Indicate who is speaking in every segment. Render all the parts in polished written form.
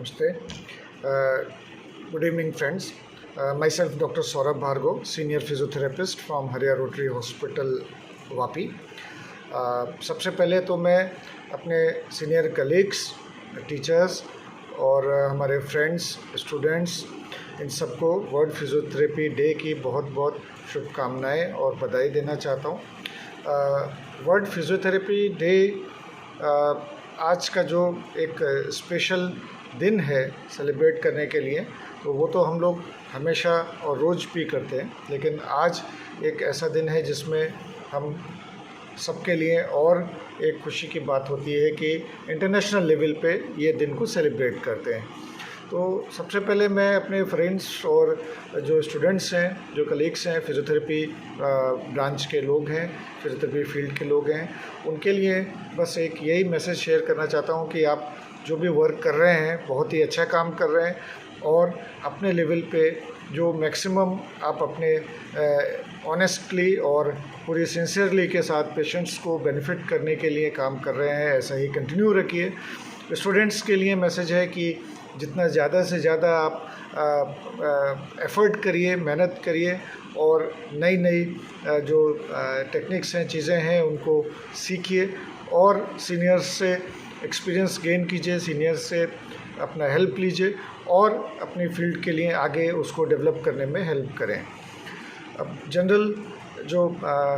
Speaker 1: Namaste. Good evening, friends. Myself, Dr. Saurabh Bhargava, Senior Physiotherapist from Hariya Rotary Hospital, Vapi. सबसे पहले तो मैं अपने सीनियर कलीग्स, टीचर्स और हमारे फ्रेंड्स, स्टूडेंट्स, इन सबको वर्ल्ड फिजियोथेरेपी डे की बहुत बहुत शुभकामनाएं और बधाई देना चाहता हूं। वर्ल्ड फिजियोथेरेपी डे आज का जो एक स्पेशल दिन है सेलिब्रेट करने के लिए, तो वो तो हम लोग हमेशा और रोज़ भी करते हैं, लेकिन आज एक ऐसा दिन है जिसमें हम सबके लिए और एक खुशी की बात होती है कि इंटरनेशनल लेवल पे ये दिन को सेलिब्रेट करते हैं। तो सबसे पहले मैं अपने फ्रेंड्स और जो स्टूडेंट्स हैं, जो कलीग्स हैं, फिजियोथेरेपी ब्रांच के लोग हैं, फिजियोथेरेपी फील्ड के लोग हैं, उनके लिए बस एक यही मैसेज शेयर करना चाहता हूँ कि आप जो भी वर्क कर रहे हैं बहुत ही अच्छा काम कर रहे हैं और अपने लेवल पे जो मैक्सिमम आप अपने ऑनेस्टली और पूरी सिंसियरली के साथ पेशेंट्स को बेनिफिट करने के लिए काम कर रहे हैं, ऐसा ही कंटिन्यू रखिए। स्टूडेंट्स के लिए मैसेज है कि जितना ज़्यादा से ज़्यादा आप एफ़र्ट करिए, मेहनत करिए और नई नई जो टेक्निक्स हैं, चीज़ें हैं, उनको सीखिए और सीनियर्स से एक्सपीरियंस गेन कीजिए, सीनियर से अपना हेल्प लीजिए और अपनी फील्ड के लिए आगे उसको डेवलप करने में हेल्प करें। अब जनरल जो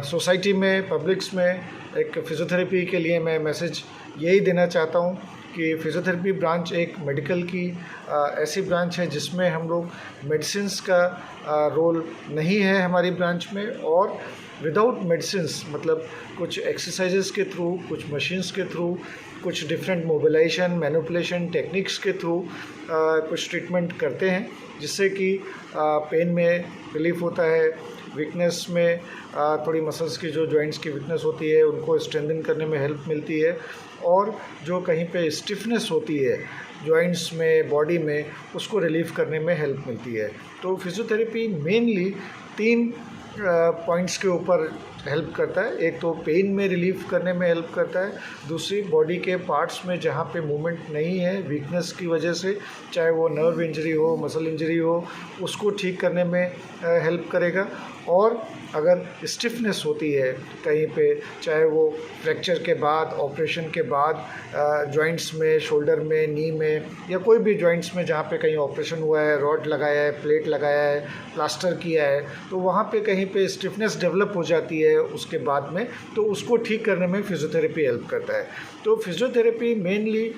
Speaker 1: सोसाइटी में, पब्लिक्स में एक फ़िज़ियोथेरेपी के लिए मैं मैसेज यही देना चाहता हूँ कि फ़िज़ियोथेरेपी ब्रांच एक मेडिकल की ऐसी ब्रांच है जिसमें हम लोग मेडिसिन्स का रोल नहीं है हमारी ब्रांच में, और विदाउट मेडिसिन्स मतलब कुछ एक्सरसाइजेस के थ्रू, कुछ मशीन्स के थ्रू, कुछ डिफरेंट मोबिलाइजेशन, मैनिपुलेशन टेक्निक्स के थ्रू कुछ ट्रीटमेंट करते हैं जिससे कि पेन में रिलीफ होता है, वीकनेस में थोड़ी मसल्स की जो जॉइंट्स की वीकनेस होती है उनको स्ट्रेंथन करने में हेल्प मिलती है, और जो कहीं पे स्टिफनेस होती है जॉइंट्स में, बॉडी में, उसको रिलीफ करने में हेल्प मिलती है। तो फिजियोथेरेपी मेनली 3 पॉइंट्स के ऊपर हेल्प करता है। एक तो पेन में रिलीफ करने में हेल्प करता है, दूसरी बॉडी के पार्ट्स में जहाँ पे मूवमेंट नहीं है वीकनेस की वजह से, चाहे वो नर्व इंजरी हो, मसल इंजरी हो, उसको ठीक करने में हेल्प करेगा। और अगर स्टिफनेस होती है कहीं पे, चाहे वो फ्रैक्चर के बाद, ऑपरेशन के बाद, जॉइंट्स में, शोल्डर में, नी में, या कोई भी जॉइंट्स में जहाँ पे कहीं ऑपरेशन हुआ है, रॉड लगाया है, प्लेट लगाया है, प्लास्टर किया है, तो वहाँ पे कहीं पे स्टिफनेस डेवलप हो जाती है उसके बाद में, तो उसको ठीक करने में फिजियोथेरेपी हेल्प करता है। तो फिजियोथेरेपी मेनली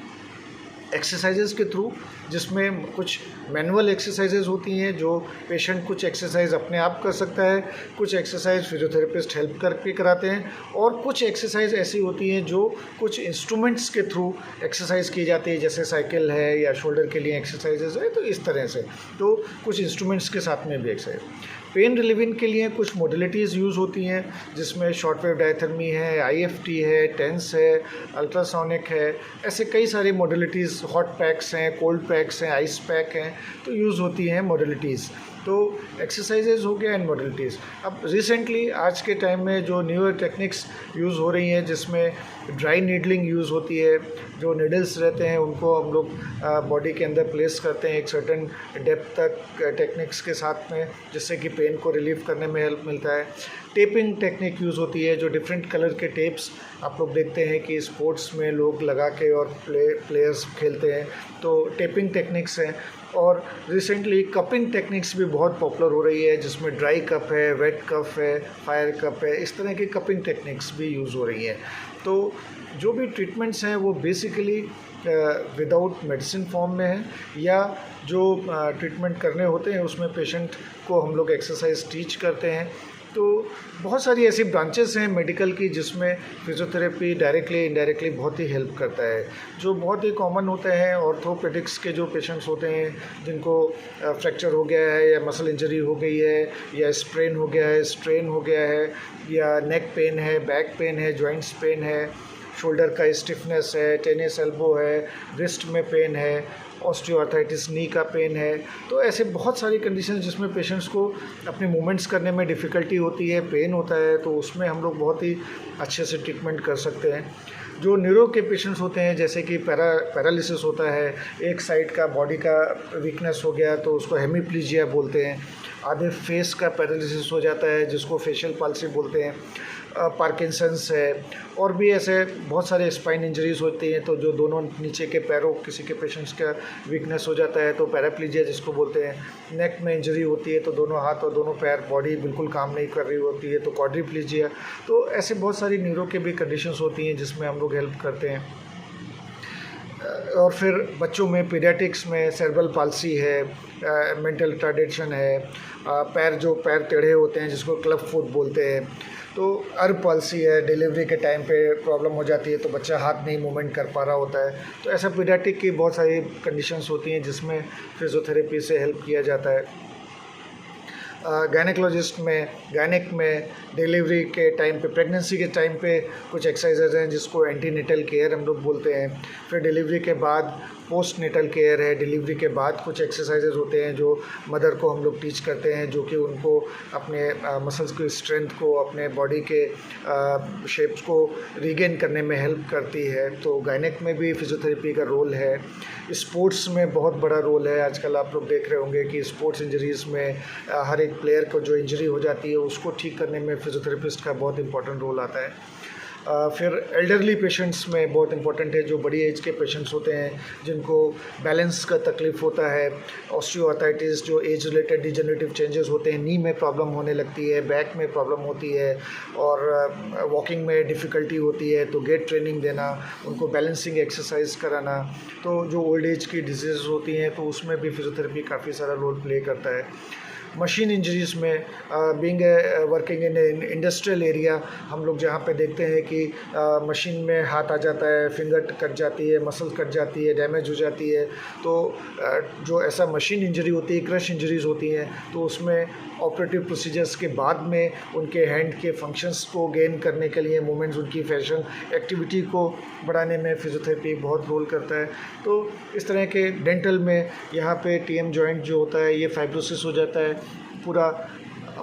Speaker 1: एक्सरसाइजेज़ के थ्रू, जिसमें कुछ मैनुअल एक्सरसाइजेज़ होती हैं जो पेशेंट कुछ एक्सरसाइज अपने आप कर सकता है, कुछ एक्सरसाइज फिजियोथेरेपिस्ट हेल्प करके कराते हैं, और कुछ एक्सरसाइज ऐसी होती हैं जो कुछ इंस्ट्रूमेंट्स के थ्रू एक्सरसाइज की जाती है, जैसे साइकिल है या शोल्डर के लिए एक्सरसाइजेज है, तो इस तरह से तो कुछ इंस्ट्रूमेंट्स के साथ में भी एक्सरसाइज। पेन रिलीविंग के लिए कुछ मोडिलिटीज़ यूज़ होती हैं जिसमें शॉर्ट वेव डायथर्मी है, आईएफटी है, टेंस है, अल्ट्रासोनिक है, ऐसे कई सारी मोडिलिटीज़, हॉट पैक्स हैं, कोल्ड पैक्स हैं, आइस पैक हैं, तो यूज़ होती हैं मोडिलिटीज़। तो एक्सरसाइजेज हो गया एंड मोडिलिटीज़। अब रिसेंटली आज के टाइम में जो न्यूअर टेक्निक्स यूज़ हो रही हैं जिसमें ड्राई नीडलिंग यूज़ होती है, जो नीडल्स रहते हैं उनको हम लोग बॉडी के अंदर प्लेस करते हैं एक सर्टेन डेप्थ तक टेक्निक्स के साथ में, जिससे कि पेन को रिलीव करने में हेल्प मिलता है। टेपिंग टेक्निक यूज़ होती है, जो डिफरेंट कलर के टेप्स आप लोग देखते हैं कि स्पोर्ट्स में लोग लगा के और प्लेयर्स खेलते हैं, तो टेपिंग टेक्निक्स हैं। और रिसेंटली कपिंग टेक्निक्स भी बहुत पॉपुलर हो रही है जिसमें ड्राई कप है, वेट कप है, फायर कप है, इस तरह की कपिंग टेक्निक्स भी यूज़ हो रही हैं। तो जो भी ट्रीटमेंट्स हैं वो बेसिकली विदाउट मेडिसिन फॉर्म में है, या जो ट्रीटमेंट करने होते हैं उसमें पेशेंट को हम लोग एक्सरसाइज टीच करते हैं। तो बहुत सारी ऐसी ब्रांचेस हैं मेडिकल की जिसमें फिजियोथेरेपी डायरेक्टली इनडायरेक्टली बहुत ही हेल्प करता है। जो बहुत ही कॉमन होते हैं ऑर्थोपेडिक्स के जो पेशेंट्स होते हैं जिनको फ्रैक्चर हो गया है, या मसल इंजरी हो गई है, या स्प्रेन हो गया है, स्ट्रेन हो गया है, या नेक पेन है, बैक पेन है, जॉइंट्स पेन है, शोल्डर का स्टिफनेस है, टेनिस एल्बो है, रिस्ट में पेन है, ऑस्टियोआर्थराइटिस नी का पेन है, तो ऐसे बहुत सारी कंडीशन जिसमें पेशेंट्स को अपने मूवमेंट्स करने में डिफ़िकल्टी होती है, पेन होता है, तो उसमें हम लोग बहुत ही अच्छे से ट्रीटमेंट कर सकते हैं। जो न्यूरो के पेशेंट्स होते हैं, जैसे कि पैरालिसिस होता है, एक साइड का बॉडी का वीकनेस हो गया तो उसको हेमीप्लीजिया बोलते हैं। आधे फेस का पैरालिसिस हो जाता है जिसको फेशियल पाल्सी बोलते हैं। पार्किंसंस है, और भी ऐसे बहुत सारे स्पाइन इंजरीज होती हैं, तो जो दोनों नीचे के पैरों किसी के पेशेंट्स का वीकनेस हो जाता है तो पैराप्लीजिया जिसको बोलते हैं। नेक में इंजरी होती है तो दोनों हाथ और दोनों पैर, बॉडी बिल्कुल काम नहीं कर रही होती है तो क्वाड्रिप्लीजिया। तो ऐसे बहुत सारी न्यूरो के भी कंडीशंस होती हैं जिसमें हम लोग हेल्प करते हैं। और फिर बच्चों में पीडियाट्रिक्स में सेरेब्रल पाल्सी है, मेंटल रिटार्डेशन है, पैर टेढ़े होते हैं जिसको क्लब फुट बोलते हैं, तो अर्ब पाल्सी है, डिलीवरी के टाइम पे प्रॉब्लम हो जाती है तो बच्चा हाथ नहीं मूवमेंट कर पा रहा होता है। तो ऐसा पीडियाट्रिक की बहुत सारी कंडीशंस होती हैं जिसमें फिजियोथेरेपी से हेल्प किया जाता है। गायनेकोलॉजिस्ट में, गायनेक में डिलीवरी के टाइम पे, प्रेगनेंसी के टाइम पे कुछ एक्सरसाइजेज हैं जिसको एंटीनेटल केयर हम लोग बोलते हैं। फिर डिलीवरी के बाद पोस्ट नेटल केयर है, डिलीवरी के बाद कुछ एक्सरसाइजेज होते हैं जो मदर को हम लोग टीच करते हैं, जो कि उनको अपने मसल्स की स्ट्रेंथ को, अपने बॉडी के शेप्स को रीगेन करने में हेल्प करती है। तो गायनेक में भी फिजियोथेरेपी का रोल है। स्पोर्ट्स में बहुत बड़ा रोल है। आजकल आप लोग देख रहे होंगे कि स्पोर्ट्स इंजरीज़ में हर एक प्लेयर को जो इंजरी हो जाती है उसको ठीक करने में फिजियोथेरेपिस्ट का बहुत इंपॉर्टेंट रोल आता है। फिर एल्डरली पेशेंट्स में बहुत इंपॉर्टेंट है, जो बड़ी एज के पेशेंट्स होते हैं जिनको बैलेंस का तकलीफ़ होता है, ऑस्टियोआर्थराइटिस, जो एज रिलेटेड डिजेनरेटिव चेंजेस होते हैं, नी में प्रॉब्लम होने लगती है, बैक में प्रॉब्लम होती है और वॉकिंग में डिफ़िकल्टी होती है, तो गेट ट्रेनिंग देना, उनको बैलेंसिंग एक्सरसाइज कराना। तो जो ओल्ड एज की डिजीज़ होती हैं तो उसमें भी फिजियोथेरेपी काफ़ी सारा रोल प्ले करता है। मशीन इंजरीज़ में being working in industrial area, हम लोग जहाँ पे देखते हैं कि मशीन में हाथ आ जाता है, फिंगर कट जाती है, मसल कट जाती है, डैमेज हो जाती है, तो जो ऐसा मशीन इंजरी होती है, क्रश इंजरीज़ होती हैं, तो उसमें ऑपरेटिव प्रोसीजर्स के बाद में उनके हैंड के फंक्शंस को गेन करने के लिए, मूवमेंट्स, उनकी फैशन एक्टिविटी को बढ़ाने में फिजियोथेरेपी बहुत रोल करता है। तो इस तरह के डेंटल में यहाँ पे टीएम जॉइंट जो होता है ये फाइब्रोसिस हो जाता है, पूरा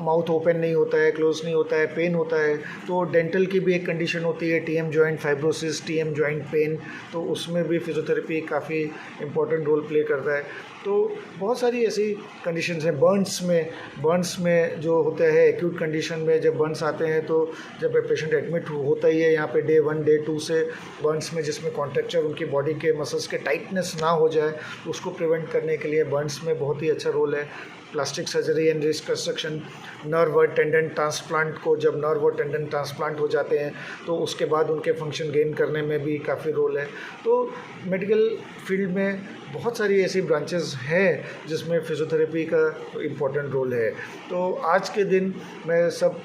Speaker 1: माउथ ओपन नहीं होता है, क्लोज नहीं होता है, पेन होता है। तो डेंटल की भी एक कंडीशन होती है TM joint fibrosis, TM joint pain, तो उसमें भी फिजियोथेरेपी काफ़ी इंपॉर्टेंट रोल प्ले करता है। तो बहुत सारी ऐसी कंडीशंस हैं। बर्न्स में जो होता है एक्यूट कंडीशन में, जब बर्न्स आते हैं तो जब पेशेंट एडमिट होता ही है यहाँ पे डे 1 डे 2 से बर्न्स में, जिसमें कॉन्ट्रैक्चर उनकी बॉडी के मसल्स के टाइटनेस ना हो जाए, उसको प्रिवेंट करने के लिए बर्न्स में बहुत ही अच्छा रोल है। Plastic surgery and reconstruction, nerve और टेंडन ट्रांसप्लांट को, जब नर्व और टेंडन ट्रांसप्लांट हो जाते हैं तो उसके बाद उनके फंक्शन गेन करने में भी काफ़ी रोल है। तो मेडिकल फील्ड में बहुत सारी ऐसी ब्रांचेस हैं जिसमें फिजियोथेरेपी का इम्पोर्टेंट रोल है। तो आज के दिन मैं सब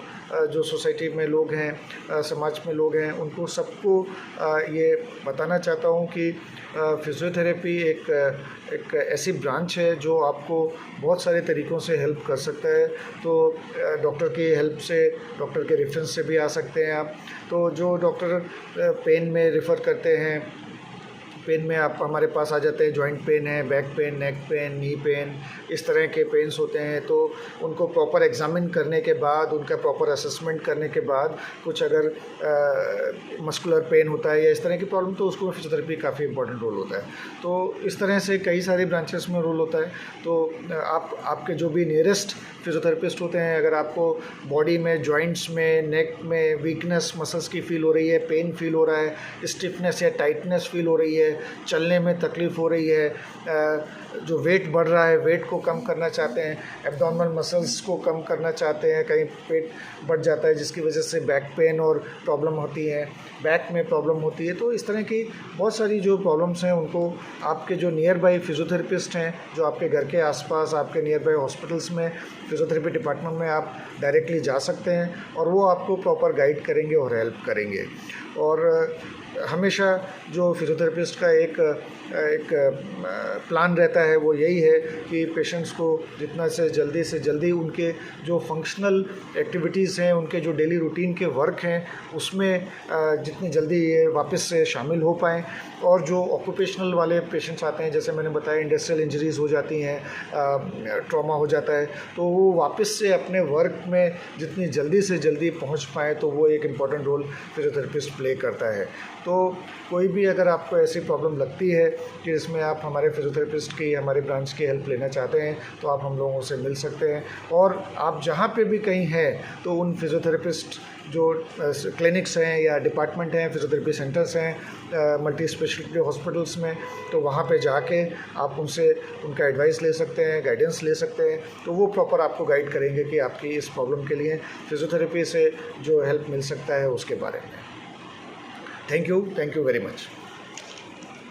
Speaker 1: जो सोसाइटी में लोग हैं, समाज में लोग हैं, उनको सबको ये बताना चाहता हूँ कि फिजियोथेरेपी एक ऐसी ब्रांच है जो आपको बहुत सारे तरीक़ों से हेल्प कर सकता है। तो डॉक्टर की हेल्प से, डॉक्टर के रेफरेंस से भी आ सकते हैं आप। तो जो डॉक्टर पेन में रेफ़र करते हैं, पेन में आप हमारे पास आ जाते हैं, जॉइंट पेन है, back pain, neck pain, knee pain, इस तरह के पेन्स होते हैं। तो उनको प्रॉपर एग्जामिन करने के बाद, उनका प्रॉपर असेसमेंट करने के बाद, कुछ अगर मस्कुलर पेन होता है या इस तरह की प्रॉब्लम, तो उसको फिजियोथेरेपी काफ़ी इंपॉर्टेंट रोल होता है। तो इस तरह से कई सारी ब्रांचेस में रोल होता है। तो आपके जो भी नियरेस्ट फिजियोथेरेपिस्ट होते हैं, अगर आपको बॉडी में, जॉइंट्स में, नेक में वीकनेस मसल्स की फील हो रही है, पेन फील हो रहा है, स्टिफनेस या टाइटनेस फील हो रही है, चलने में तकलीफ़ हो रही है, जो वेट बढ़ रहा है, वेट को कम करना चाहते हैं, एब्डोमिनल मसल्स को कम करना चाहते हैं, कहीं पेट बढ़ जाता है जिसकी वजह से बैक पेन और प्रॉब्लम होती है, बैक में प्रॉब्लम होती है। तो इस तरह की बहुत सारी जो प्रॉब्लम्स हैं उनको आपके जो नियर बाई फिजियोथेरेपिस्ट हैं, जो आपके घर के आसपास, आपके नियर बाई हॉस्पिटल्स में फिजियोथेरेपी डिपार्टमेंट में आप डायरेक्टली जा सकते हैं और वो आपको प्रॉपर गाइड करेंगे और हेल्प करेंगे। और हमेशा जो फिजियोथेरेपिस्ट का एक प्लान रहता है वो यही है कि पेशेंट्स को जितना से जल्दी उनके जो फंक्शनल एक्टिविटीज़ हैं, उनके जो डेली रूटीन के वर्क हैं, उसमें जितनी जल्दी ये वापस से शामिल हो पाएँ। और जो ऑक्यूपेशनल वाले पेशेंट्स आते हैं, जैसे मैंने बताया इंडस्ट्रियल इंजरीज़ हो जाती हैं, ट्रॉमा हो जाता है, तो वो वापस से अपने वर्क में जितनी जल्दी से जल्दी पहुँच पाएँ, तो वो एक important role physiotherapist play play करता है। तो कोई भी अगर आपको ऐसी प्रॉब्लम लगती है कि इसमें आप हमारे फिजियोथेरेपिस्ट की, हमारे ब्रांच की हेल्प लेना चाहते हैं, तो आप हम लोगों से मिल सकते हैं। और आप जहाँ पे भी कहीं हैं तो उन फिजियोथेरेपिस्ट जो क्लिनिक्स हैं या डिपार्टमेंट हैं, फिजियोथेरेपी सेंटर्स हैं मल्टी स्पेशलिटी हॉस्पिटल्स में, तो वहाँ पे जाके आप उनसे उनका एडवाइस ले सकते हैं, गाइडेंस ले सकते हैं। तो वो प्रॉपर आपको गाइड करेंगे कि आपकी इस प्रॉब्लम के लिए फिजियोथेरेपी से जो हेल्प मिल सकता है उसके बारे में। Thank you very much.